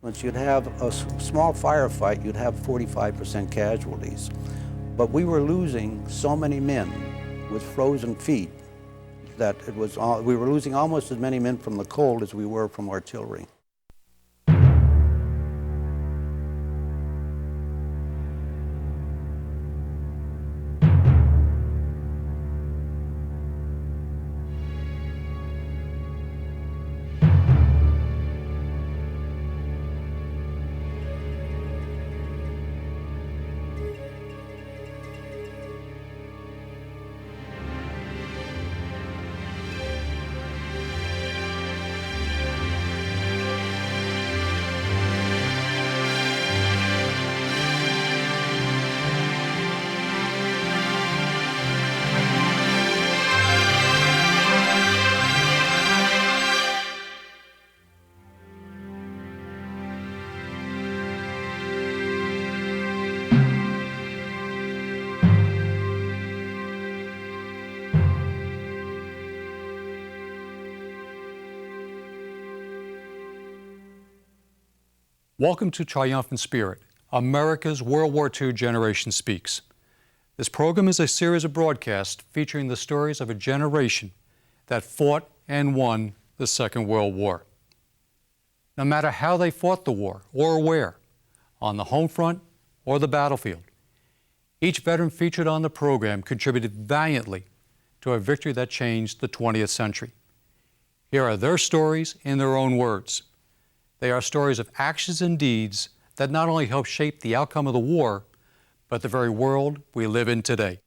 Once you'd have a small firefight, you'd have 45% casualties. But we were losing so many men with frozen feet that we were losing almost as many men from the cold as we were from artillery. Welcome to Triumphant Spirit, America's World War II Generation Speaks. This program is a series of broadcasts featuring the stories of a generation that fought and won the Second World War. No matter how they fought the war or where, on the home front or the battlefield, each veteran featured on the program contributed valiantly to a victory that changed the 20th century. Here are their stories in their own words. They are stories of actions and deeds that not only helped shape the outcome of the war, but the very world we live in today.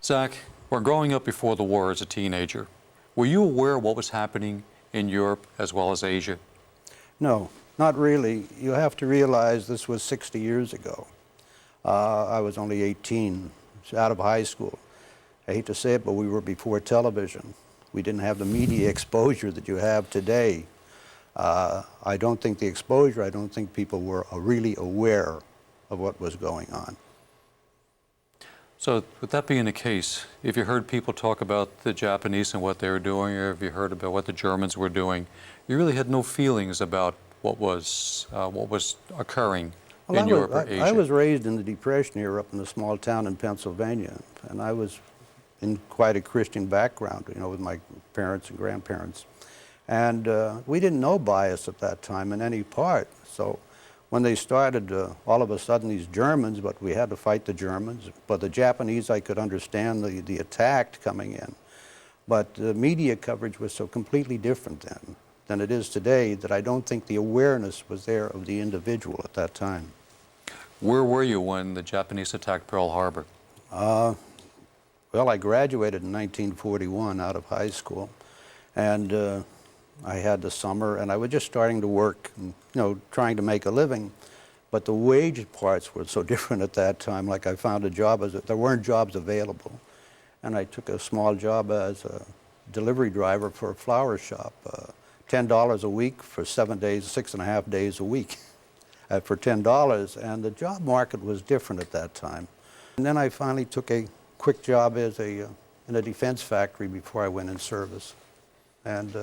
Zack, when growing up before the war as a teenager, were you aware of what was happening in Europe as well as Asia? No, not really. You have to realize this was 60 years ago. I was only 18, out of high school. I hate to say it, but we were before television. We didn't have the media exposure that you have today. I don't think people were really aware of what was going on. So with that being the case, if you heard people talk about the Japanese and what they were doing, or if you heard about what the Germans were doing, you really had no feelings about what was occurring in Europe or Asia. I was raised in the Depression era up in a small town in Pennsylvania, and I was in quite a Christian background, you know, with my parents and grandparents. And we didn't know bias at that time in any part. So when they started, all of a sudden, these Germans, but we had to fight the Germans. But the Japanese, I could understand the attack coming in. But the media coverage was so completely different then than it is today that I don't think the awareness was there of the individual at that time. Where were you when the Japanese attacked Pearl Harbor? Well, I graduated in 1941 out of high school. And I had the summer, and I was just starting to work, and, you know, trying to make a living. But the wage parts were so different at that time. Like I found a job, there weren't jobs available. And I took a small job as a delivery driver for a flower shop, $10 a week for 7 days, 6.5 days a week for $10. And the job market was different at that time. And then I finally took a quick job as in a defense factory before I went in service. And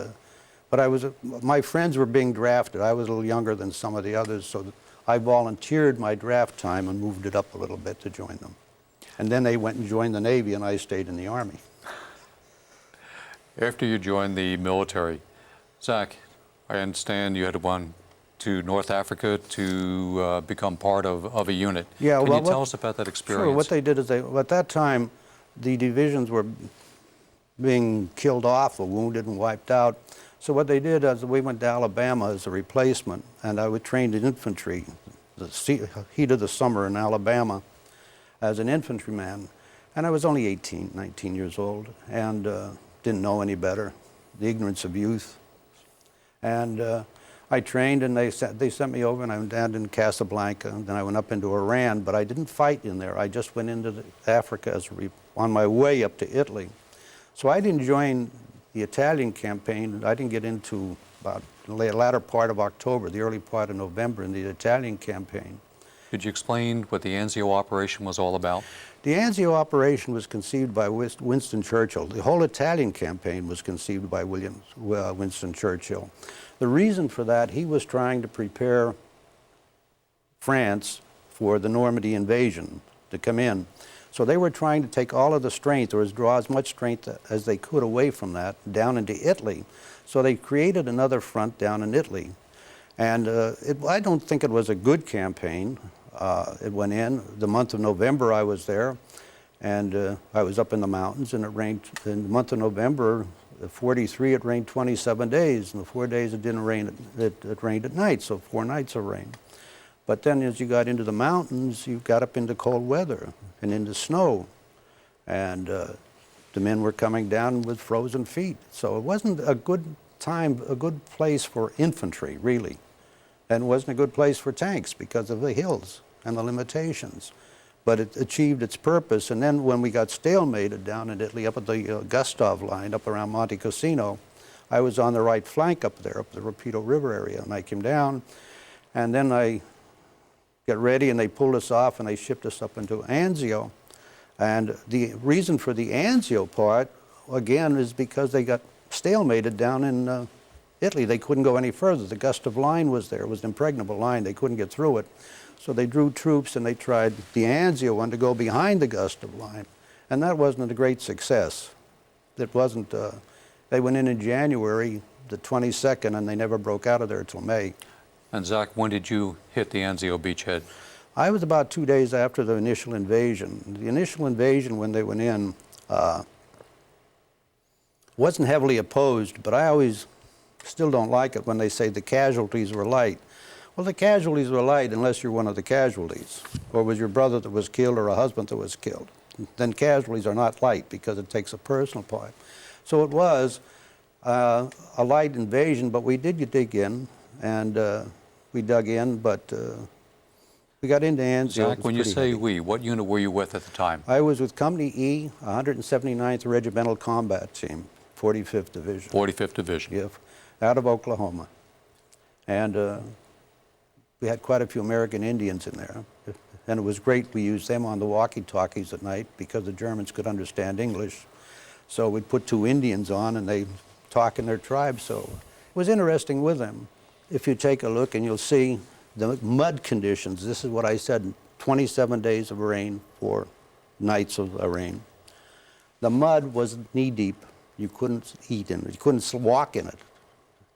but my friends were being drafted. I was a little younger than some of the others, so I volunteered my draft time and moved it up a little bit to join them. And then they went and joined the Navy, and I stayed in the Army. After you joined the military, Zack, I understand you had gone to North Africa to become part of a unit. Yeah, Can you tell us about that experience? Sure. What they did is at that time, the divisions were being killed off or wounded and wiped out. So what they did is we went to Alabama as a replacement, and I was trained in infantry, the heat of the summer in Alabama, as an infantryman. And I was only 18, 19 years old, and didn't know any better, the ignorance of youth. And I trained, and they sent me over, and I went down in Casablanca, and then I went up into Iran, but I didn't fight in there. I just went into Africa on my way up to Italy. So I didn't join the Italian campaign. I didn't get into about the latter part of October, the early part of November in the Italian campaign. Could you explain what the Anzio Operation was all about? The Anzio Operation was conceived by Winston Churchill. The whole Italian campaign was conceived by Winston Churchill. The reason for that, he was trying to prepare France for the Normandy invasion to come in. So they were trying to take all of the strength, or draw as much strength as they could away from that, down into Italy. So they created another front down in Italy. And I don't think it was a good campaign. It went in. The month of November I was there, and I was up in the mountains, and it rained. In the month of November, 43, it rained 27 days. And the 4 days it didn't rain, it rained at night, so 4 nights of rain. But then as you got into the mountains, you got up into cold weather and into snow. And the men were coming down with frozen feet. So it wasn't a good time, a good place for infantry, really. And it wasn't a good place for tanks because of the hills and the limitations. But it achieved its purpose. And then when we got stalemated down in Italy, up at the Gustav line, up around Monte Cassino, I was on the right flank up there, up the Rapido River area. And I came down, and then I got ready, and they pulled us off, and they shipped us up into Anzio. And the reason for the Anzio part, again, is because they got stalemated down in Italy. They couldn't go any further. The Gustav line was there. It was an impregnable line. They couldn't get through it. So they drew troops, and they tried the Anzio one to go behind the Gustav line. And that wasn't a great success. It wasn't, they went in January the 22nd, and they never broke out of there till May. And Zack, when did you hit the Anzio Beachhead? I was about 2 days after the initial invasion. The initial invasion, when they went in, wasn't heavily opposed, but I always still don't like it when they say the casualties were light. Well, the casualties were light unless you're one of the casualties, or was your brother that was killed, or a husband that was killed. Then casualties are not light because it takes a personal part. So it was a light invasion, but we did dig in, and we dug in, but we got into Anzio. Zack, when you say we, what unit were you with at the time? I was with Company E, 179th Regimental Combat Team, 45th Division. 45th Division. Yeah, out of Oklahoma. And we had quite a few American Indians in there. And it was great. We used them on the walkie-talkies at night because the Germans could understand English. So we'd put 2 Indians on, and they talk in their tribe. So it was interesting with them. If you take a look, and you'll see the mud conditions. This is what I said, 27 days of rain, 4 nights of rain. The mud was knee-deep. You couldn't eat in it. You couldn't walk in it.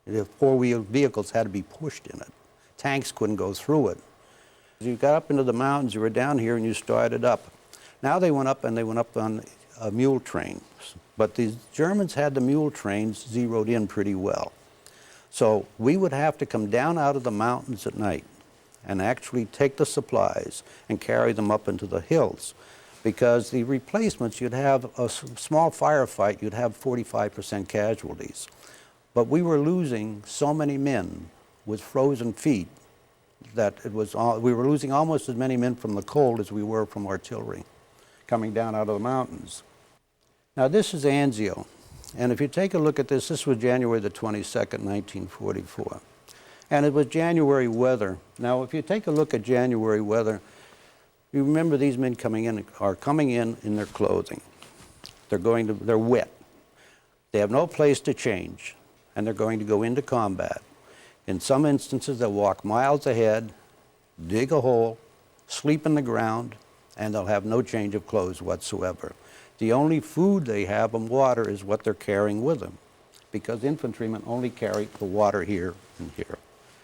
The 4-wheeled vehicles had to be pushed in it. Tanks couldn't go through it. As you got up into the mountains, you were down here, and you started up. Now they went up, and they went up on mule trains. But the Germans had the mule trains zeroed in pretty well. So we would have to come down out of the mountains at night and actually take the supplies and carry them up into the hills. Because the replacements, you'd have a small firefight, you'd have 45% casualties. But we were losing so many men with frozen feet that it was we were losing almost as many men from the cold as we were from artillery coming down out of the mountains. Now this is Anzio. And if you take a look at this, this was January the 22nd, 1944. And it was January weather. Now, if you take a look at January weather, you remember these men are coming in their clothing. They're wet. They have no place to change, and they're going to go into combat. In some instances, they'll walk miles ahead, dig a hole, sleep in the ground, and they'll have no change of clothes whatsoever. The only food they have and water is what they're carrying with them, because infantrymen only carry the water here and here.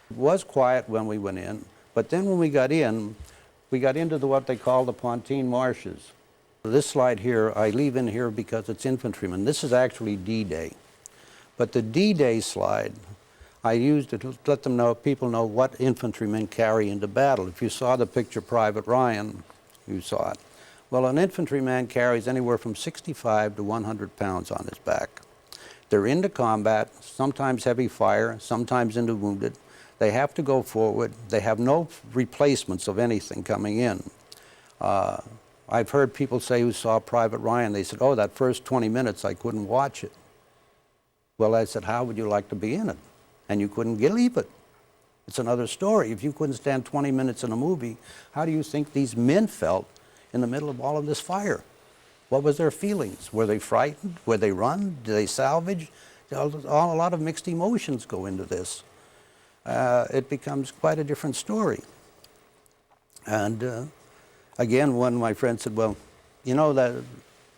It was quiet when we went in, but then when we got into what they call the Pontine Marshes. This slide here, I leave in here because it's infantrymen. This is actually D-Day. But the D-Day slide, I used it to let them know, people know what infantrymen carry into battle. If you saw the picture Private Ryan, you saw it. Well, an infantryman carries anywhere from 65 to 100 pounds on his back. They're into combat, sometimes heavy fire, sometimes into wounded. They have to go forward. They have no replacements of anything coming in. I've heard people say who saw Private Ryan, they said, oh, that first 20 minutes I couldn't watch it. Well, I said, how would you like to be in it? And you couldn't leave it. It's another story. If you couldn't stand 20 minutes in a movie, how do you think these men felt in the middle of all of this fire? What was their feelings? Were they frightened? Were they run? Did they salvage? A lot of mixed emotions go into this. It becomes quite a different story. And again, one of my friends said, well, you know, that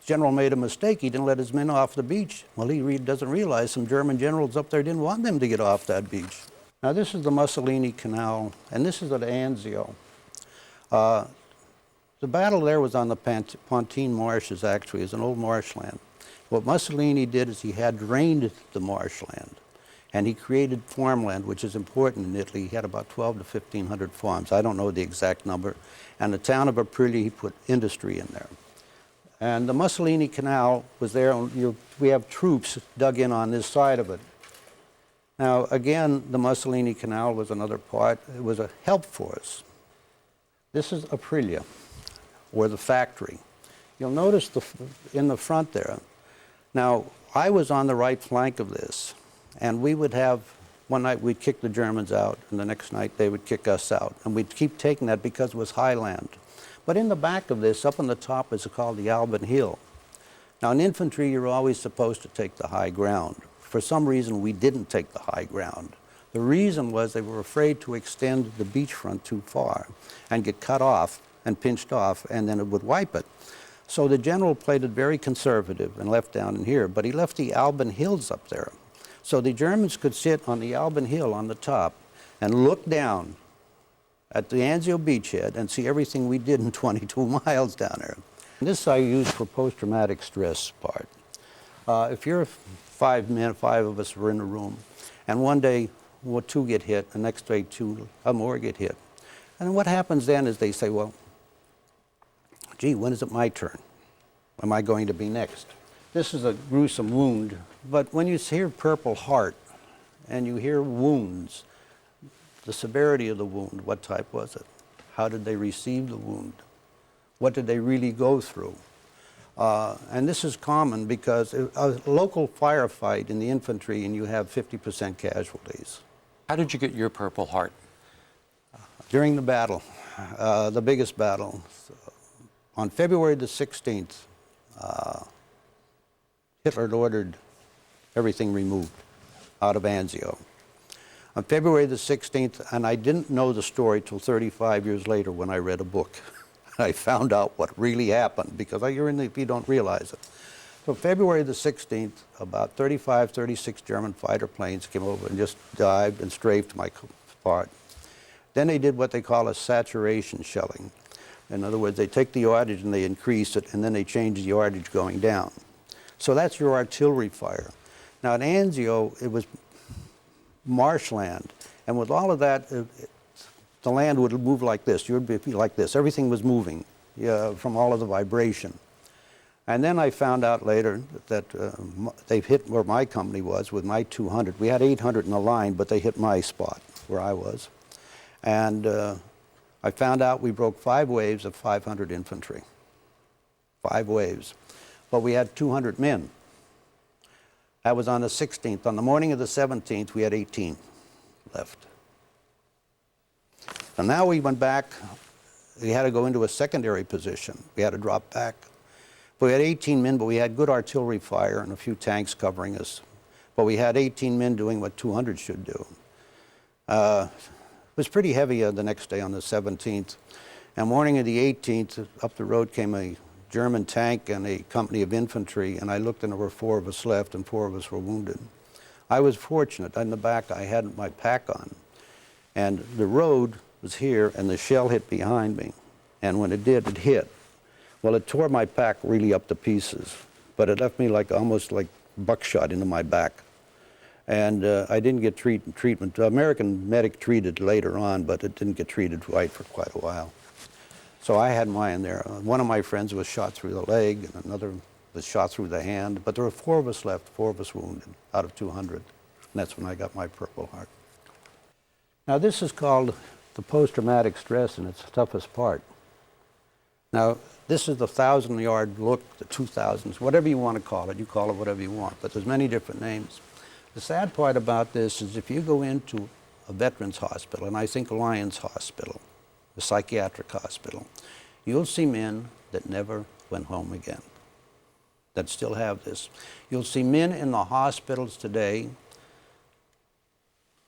general made a mistake. He didn't let his men off the beach. Well, he doesn't realize some German generals up there didn't want them to get off that beach. Now, this is the Mussolini Canal, and this is at Anzio. The battle there was on the Pontine Marshes, actually. It's an old marshland. What Mussolini did is he had drained the marshland, and he created farmland, which is important in Italy. He had about 12 to 1,500 farms. I don't know the exact number. And the town of Aprilia, he put industry in there. And the Mussolini Canal was there, and we have troops dug in on this side of it. Now, again, the Mussolini Canal was another part. It was a help for us. This is Aprilia, or the factory. You'll notice in the front there. Now, I was on the right flank of this, and we would have, one night we'd kick the Germans out, and the next night they would kick us out. And we'd keep taking that because it was high land. But in the back of this, up on the top, is called the Alban Hill. Now, in infantry, you're always supposed to take the high ground. For some reason, we didn't take the high ground. The reason was they were afraid to extend the beachfront too far and get cut off and pinched off, and then it would wipe it. So the general played it very conservative and left down in here, but he left the Alban Hills up there. So the Germans could sit on the Alban Hill on the top and look down at the Anzio Beachhead and see everything we did in 22 miles down there. And this I use for post-traumatic stress part. If you're 5 men, 5 of us were in a room, and one day 2 get hit, the next day 2 more get hit. And what happens then is they say, well, gee, when is it my turn? Am I going to be next? This is a gruesome wound, but when you hear Purple Heart and you hear wounds, the severity of the wound, what type was it? How did they receive the wound? What did they really go through? And this is common because a local firefight in the infantry and you have 50% casualties. How did you get your Purple Heart? During the battle, the biggest battle, on February the 16th, Hitler had ordered everything removed out of Anzio. On February the 16th, and I didn't know the story till 35 years later when I read a book. I found out what really happened because you're in if you don't realize it. So February the 16th, about 35, 36 German fighter planes came over and just dived and strafed my part. Then they did what they call a saturation shelling. In other words, they take the yardage and they increase it, and then they change the yardage going down. So that's your artillery fire. Now at Anzio, it was marshland, and with all of that, the land would move like this. You would be like this. Everything was moving from all of the vibration. And then I found out later that they hit where my company was with my 200. We had 800 in the line, but they hit my spot where I was. And I found out we broke 5 waves of 500 infantry. 5 waves. But we had 200 men. That was on the 16th. On the morning of the 17th, we had 18 left. And now we went back. We had to go into a secondary position. We had to drop back. But we had 18 men, but we had good artillery fire and a few tanks covering us. But we had 18 men doing what 200 should do. It was pretty heavy the next day on the 17th. And morning of the 18th, up the road came a German tank and a company of infantry, and I looked and there were 4 of us left and 4 of us were wounded. I was fortunate. In the back, I had my pack on. And the road was here, and the shell hit behind me. And when it did, it hit. Well, it tore my pack really up to pieces, but it left me almost like buckshot into my back. And I didn't get treatment. The American medic treated later on, but it didn't get treated right for quite a while. So I had mine there. One of my friends was shot through the leg, and another was shot through the hand. But there were 4 of us left, 4 of us wounded out of 200. And that's when I got my Purple Heart. Now this is called the post-traumatic stress, and it's the toughest part. Now this is the 1,000-yard look, the 2,000s, whatever you want to call it. You call it whatever you want, but there's many different names. The sad part about this is if you go into a veterans hospital, and I think Lyons Hospital, a psychiatric hospital, you'll see men that never went home again, that still have this. You'll see men in the hospitals today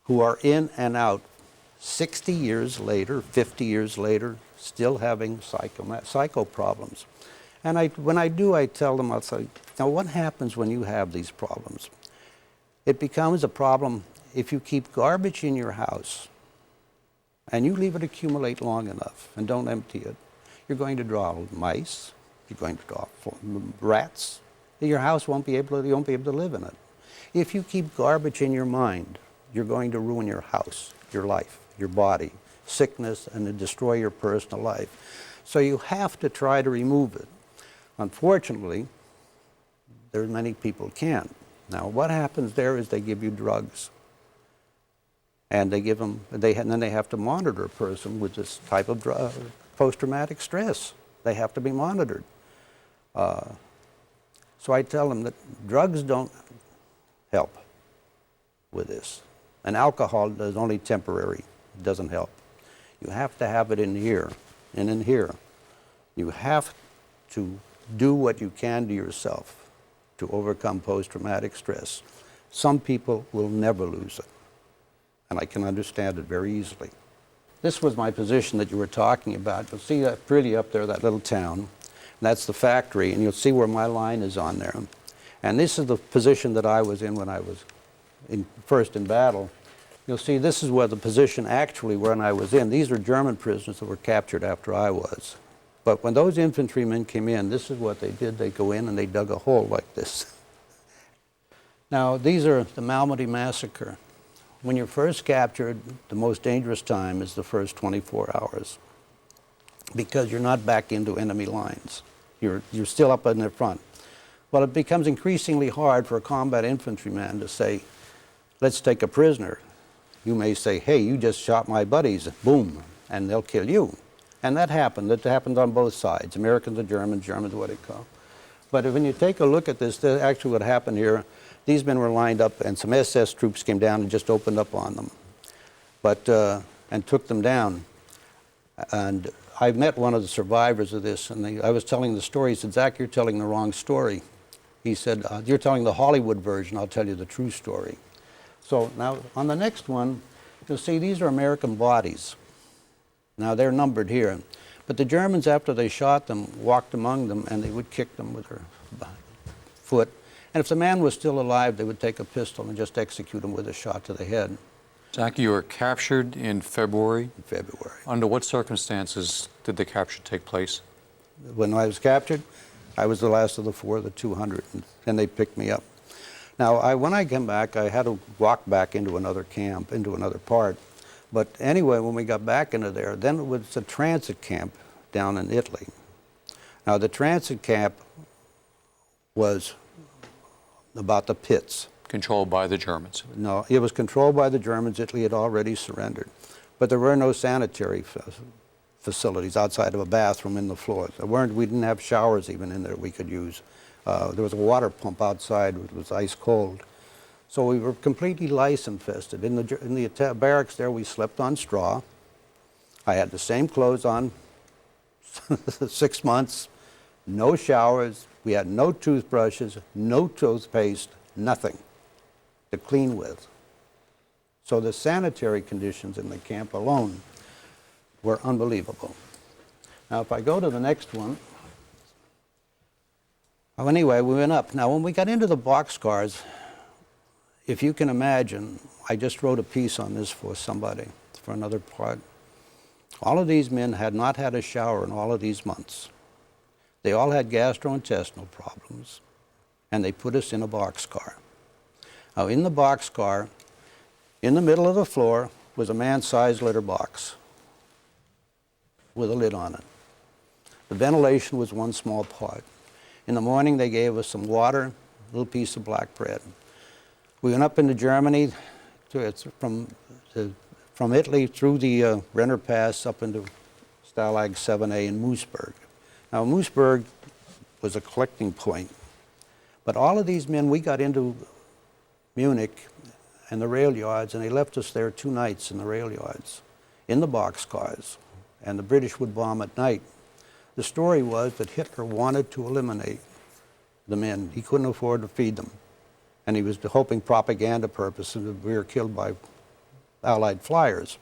who are in and out 60 years later, 50 years later, still having psycho problems. And when I do, I tell them, I'll say, now what happens when you have these problems? It becomes a problem if you keep garbage in your house and you leave it accumulate long enough and don't empty it. You're going to draw mice, you're going to draw rats. Your house won't be able to, you won't be able to live in it. If you keep garbage in your mind, you're going to ruin your house, your life, your body, sickness, and to destroy your personal life. So you have to try to remove it. Unfortunately, there many people can't. Now, what happens there is they give you drugs, and they give them, and then they have to monitor a person with this type of post-traumatic stress. They have to be monitored. So I tell them that drugs don't help with this, and alcohol is only temporary. It doesn't help. You have to have it in here and in here. You have to do what you can to yourself to overcome post-traumatic stress. Some people will never lose it, and I can understand it very easily. This was my position that you were talking about. You'll see that pretty up there, that little town. And that's the factory, and you'll see where my line is on there. And this is the position that I was in when I was first in battle. You'll see this is where the position actually when I was in. These are German prisoners that were captured after I was. But when those infantrymen came in, this is what they did. They go in and they dug a hole like this. Now, these are the Malmedy Massacre. When you're first captured, the most dangerous time is the first 24 hours because you're not back into enemy lines. You're still up in the front. Well, it becomes increasingly hard for a combat infantryman to say, let's take a prisoner. You may say, hey, you just shot my buddies, boom, and they'll kill you. And that happened. That happened on both sides, Americans and Germans, Germans what they call. But when you take a look at this, actually what happened here, these men were lined up and some SS troops came down and just opened up on them, and took them down. And I met one of the survivors of this, and I was telling the story. He said, Zach, you're telling the wrong story. He said, you're telling the Hollywood version, I'll tell you the true story. So now on the next one, you'll see these are American bodies. Now they're numbered here. But the Germans, after they shot them, walked among them and they would kick them with their foot. And if the man was still alive, they would take a pistol and just execute him with a shot to the head. Zach, you were captured in February. In February. Under what circumstances did the capture take place? When I was captured, I was the last of the 200, and they picked me up. Now, when I came back, I had to walk back into another camp, into another part. But anyway, when we got back into there, then it was a transit camp down in Italy. Now, the transit camp was about the pits. Controlled by the Germans? No, it was controlled by the Germans. Italy had already surrendered. But there were no sanitary facilities outside of a bathroom in the floors. We didn't have showers even in there we could use. There was a water pump outside, which was ice cold. So we were completely lice infested. In the barracks there, we slept on straw. I had the same clothes on 6 months, no showers. We had no toothbrushes, no toothpaste, nothing to clean with. So the sanitary conditions in the camp alone were unbelievable. Now, if I go to the next one, anyway, we went up. Now, when we got into the boxcars, if you can imagine, I just wrote a piece on this for somebody, for another part. All of these men had not had a shower in all of these months. They all had gastrointestinal problems, and they put us in a boxcar. Now, in the boxcar, in the middle of the floor, was a man-sized litter box with a lid on it. The ventilation was one small part. In the morning, they gave us some water, a little piece of black bread. We went up into Germany, from Italy through the Brenner Pass up into Stalag 7A in Moosburg. Now, Moosburg was a collecting point. But all of these men, we got into Munich and the rail yards, and they left us there 2 nights in the rail yards, in the boxcars, and the British would bomb at night. The story was that Hitler wanted to eliminate the men. He couldn't afford to feed them. And he was hoping propaganda purposes that we were killed by Allied flyers.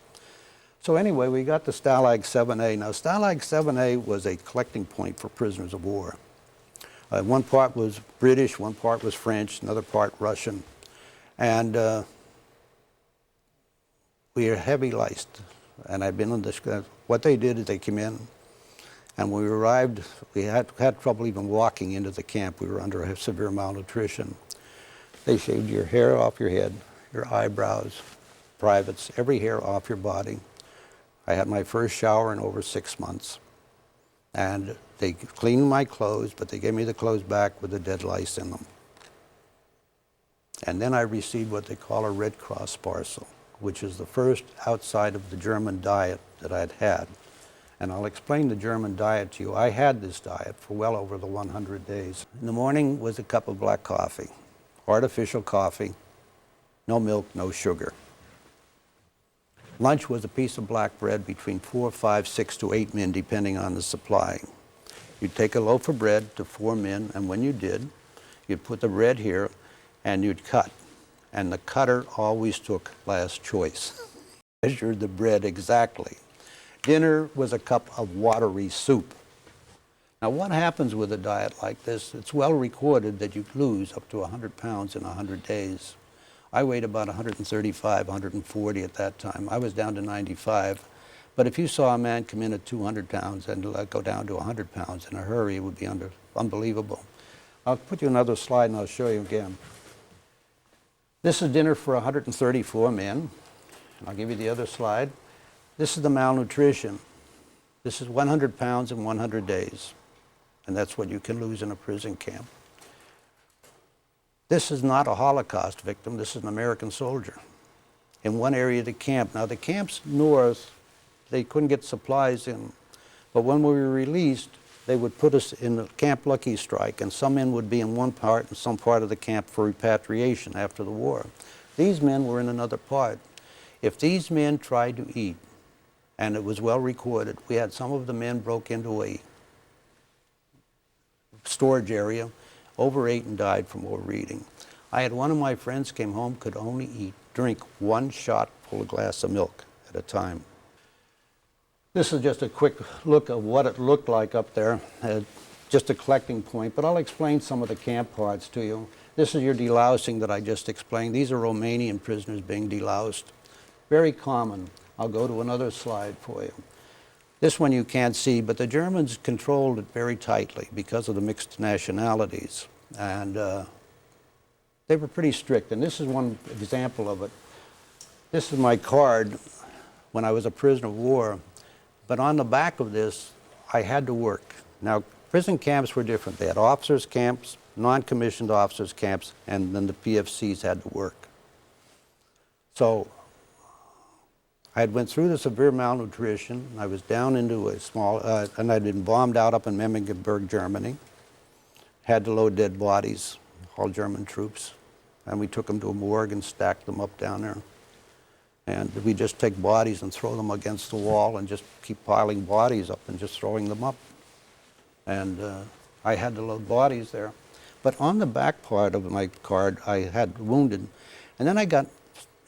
So anyway, we got to Stalag 7A. Now, Stalag 7A was a collecting point for prisoners of war. One part was British, one part was French, another part Russian. And we were heavy laced. And I've been on this. What they did is they came in, and when we arrived, we had trouble even walking into the camp. We were under a severe malnutrition. They shaved your hair off your head, your eyebrows, privates, every hair off your body. I had my first shower in over 6 months. And they cleaned my clothes, but they gave me the clothes back with the dead lice in them. And then I received what they call a Red Cross parcel, which is the first outside of the German diet that I'd had. And I'll explain the German diet to you. I had this diet for well over the 100 days. In the morning was a cup of black coffee, artificial coffee, no milk, no sugar. Lunch was a piece of black bread between 4, 5, 6 to 8 men, depending on the supply. You'd take a loaf of bread to 4 men, and when you did, you'd put the bread here, and you'd cut. And the cutter always took last choice. Measured the bread exactly. Dinner was a cup of watery soup. Now, what happens with a diet like this? It's well recorded that you lose up to 100 pounds in 100 days. I weighed about 135, 140 at that time. I was down to 95. But if you saw a man come in at 200 pounds and go down to 100 pounds in a hurry, it would be unbelievable. I'll put you another slide and I'll show you again. This is dinner for 134 men. I'll give you the other slide. This is the malnutrition. This is 100 pounds in 100 days. And that's what you can lose in a prison camp. This is not a Holocaust victim. This is an American soldier in one area of the camp. Now, the camps north, they couldn't get supplies in. But when we were released, they would put us in the Camp Lucky Strike, and some men would be in one part and some part of the camp for repatriation after the war. These men were in another part. If these men tried to eat, and it was well recorded, we had some of the men broke into a storage area, overate and died from overeating. I had one of my friends came home, could only drink 1 shot full of glass of milk at a time. This is just a quick look of what it looked like up there, just a collecting point, but I'll explain some of the camp parts to you. This is your delousing that I just explained. These are Romanian prisoners being deloused. Very common. I'll go to another slide for you. This one you can't see, but the Germans controlled it very tightly because of the mixed nationalities. And they were pretty strict. And this is one example of it. This is my card when I was a prisoner of war. But on the back of this, I had to work. Now, prison camps were different. They had officers' camps, non-commissioned officers' camps, and then the PFCs had to work. So I had went through the severe malnutrition. I was down into a small, and I'd been bombed out up in Memmingenburg, Germany. Had to load dead bodies, all German troops. And we took them to a morgue and stacked them up down there. And we just take bodies and throw them against the wall and just keep piling bodies up and just throwing them up. And I had to load bodies there. But on the back part of my card, I had wounded. And then I got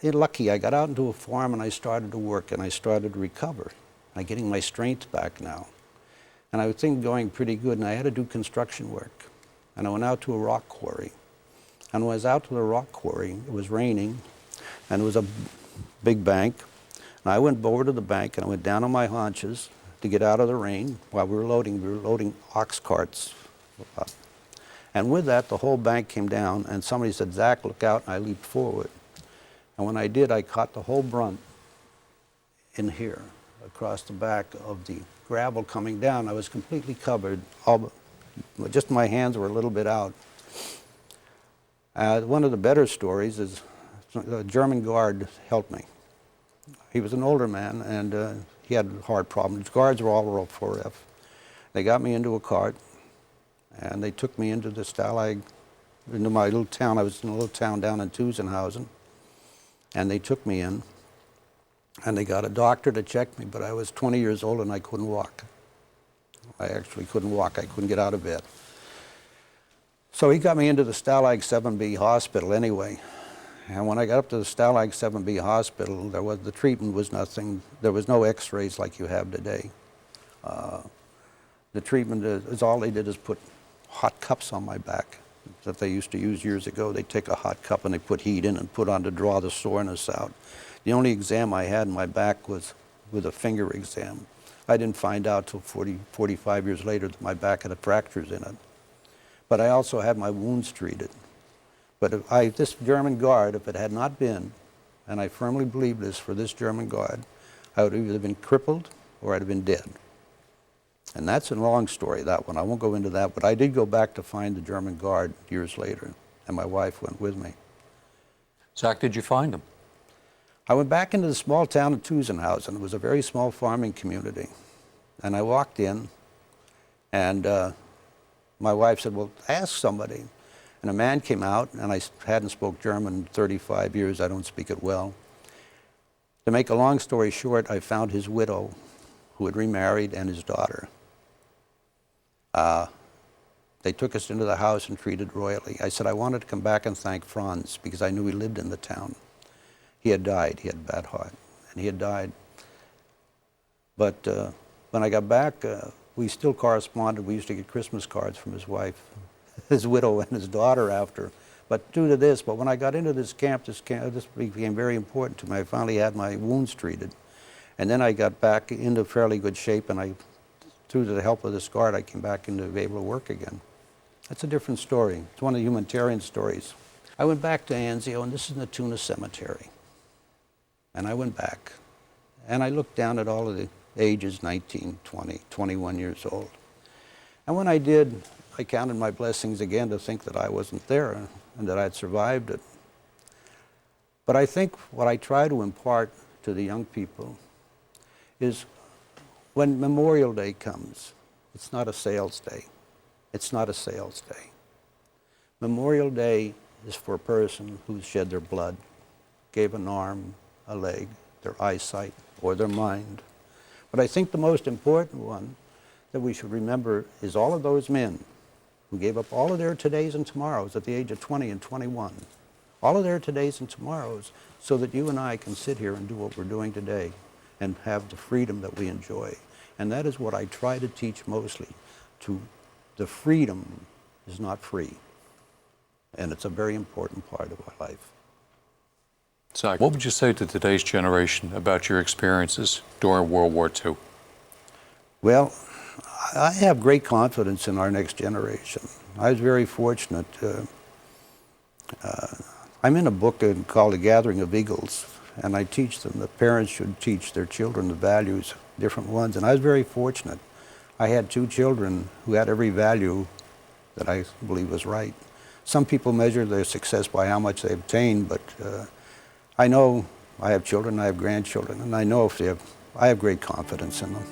lucky. I got out into a farm and I started to work and I started to recover. I'm getting my strength back now. And I was thinking going pretty good, and I had to do construction work. And I went out to a rock quarry. And when I was out to the rock quarry, it was raining, and it was a big bank. And I went over to the bank and I went down on my haunches to get out of the rain while we were loading ox carts up. And with that, the whole bank came down, and somebody said, "Zack, look out," and I leaped forward. And when I did, I caught the whole brunt in here, across the back of the gravel coming down. I was completely covered. Just my hands were a little bit out. One of the better stories is a German guard helped me. He was an older man, and he had heart problems. Guards were all World 4F. They got me into a cart, and they took me into the Stalag, into my little town. I was in a little town down in Tusenhausen. And they took me in, and they got a doctor to check me, but I was 20 years old and I couldn't walk. I actually couldn't walk. I couldn't get out of bed. So he got me into the Stalag 7B hospital anyway. And when I got up to the Stalag 7B hospital, the treatment was nothing. There was no x-rays like you have today. The treatment is all they did is put hot cups on my back that they used to use years ago. They take a hot cup and they put heat in and put on to draw the soreness out. The only exam I had in my back was with a finger exam. I didn't find out till 45 years later that my back had fractures in it. But I also had my wounds treated. But this German guard, if it had not been, and I firmly believe this, for this German guard, I would have either been crippled or I'd have been dead. And that's a long story, that one. I won't go into that, but I did go back to find the German guard years later, and my wife went with me. Zack, did you find him? I went back into the small town of Tusenhausen. It was a very small farming community. And I walked in, and my wife said, well, ask somebody. And a man came out, and I hadn't spoke German in 35 years. I don't speak it well. To make a long story short, I found his widow, who had remarried, and his daughter. They took us into the house and treated royally. I said I wanted to come back and thank Franz because I knew he lived in the town. He had died. He had a bad heart, and he had died. But when I got back, we still corresponded. We used to get Christmas cards from his wife, his widow, and his daughter after. But due to this, when I got into this camp, this became very important to me. I finally had my wounds treated. And then I got back into fairly good shape, and through the help of this guard, I came back into be able to work again. That's a different story. It's one of the humanitarian stories. I went back to Anzio, and this is Natuna Cemetery. And I went back, and I looked down at all of the ages, 19, 20, 21 years old. And when I did, I counted my blessings again to think that I wasn't there and that I'd survived it. But I think what I try to impart to the young people is when Memorial Day comes, it's not a sales day. It's not a sales day. Memorial Day is for a person who's shed their blood, gave an arm, a leg, their eyesight, or their mind. But I think the most important one that we should remember is all of those men who gave up all of their todays and tomorrows at the age of 20 and 21. All of their todays and tomorrows so that you and I can sit here and do what we're doing today and have the freedom that we enjoy. And that is what I try to teach mostly. The freedom is not free. And it's a very important part of our life. Zack, what would you say to today's generation about your experiences during World War II? Well, I have great confidence in our next generation. I was very fortunate. I'm in a book called The Gathering of Eagles, and I teach them that parents should teach their children the values, different ones. And I was very fortunate. I had 2 children who had every value that I believe was right. Some people measure their success by how much they obtain, but I know I have children, I have grandchildren, and I know I have great confidence in them.